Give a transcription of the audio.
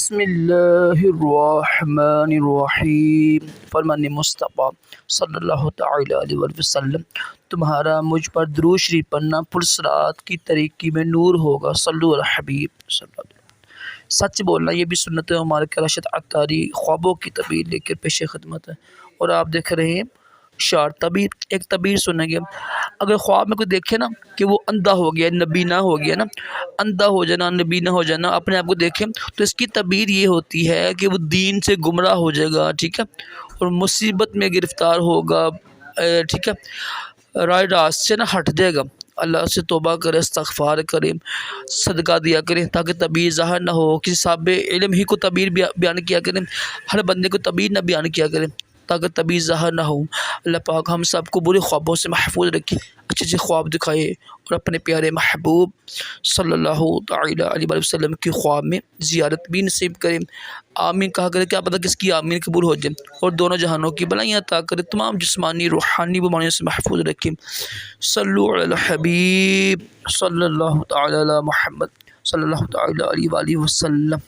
بسم اللہ الرحمن الرحیم۔ فرمان مصطفیٰ صلی اللہ تعالی علیہ وسلم، تمہارا مجھ پر درود شریف پڑھنا پرصراط کی طریقی میں نور ہوگا۔ صلو علی الحبیب صلی اللہ علیہ وسلم۔ سچ بولنا یہ بھی سنت مبارکہ راشد عطاری خوابوں کی تعبیر لے کر پیش خدمت ہے، اور آپ دیکھ رہے ہیں شعر تعبیر۔ ایک تعبیر سنیں گے، اگر خواب میں کوئی دیکھے نا کہ وہ اندھا ہو گیا، نبینا ہو گیا نا، اندھا ہو جانا، نبینا ہو جانا، اپنے آپ کو دیکھے تو اس کی تعبیر یہ ہوتی ہے کہ وہ دین سے گمراہ ہو جائے گا، ٹھیک ہے، اور مصیبت میں گرفتار ہوگا، ٹھیک ہے، رائے راست سے نہ ہٹ جائے گا۔ اللہ سے توبہ کرے، استغفار کرے، صدقہ دیا کرے تاکہ تعبیر ظاہر نہ ہو۔ کسی صاحب علم ہی کو تعبیر بیان کیا کرے، ہر بندے کو تعبیر نہ بیان کیا کرے تاکہ تعبیر ظاہر نہ ہو۔ اللہ پاک ہم سب کو برے خوابوں سے محفوظ رکھے، اچھے سے خواب دکھائے، اور اپنے پیارے محبوب صلی اللہ تعالی علیہ وسلم کی خواب میں زیارت بھی نصیب کرے۔ آمین کہا کرے، کیا پتہ کس کی آمین قبول ہو جائے، اور دونوں جہانوں کی بلائیاں عطا کرے، تمام جسمانی روحانی بیماریوں سے محفوظ رکھے۔ صلو علی الحبیب صلی اللہ تعالی علی محمد صلی اللہ تعالی علیہ وآلہ وسلم۔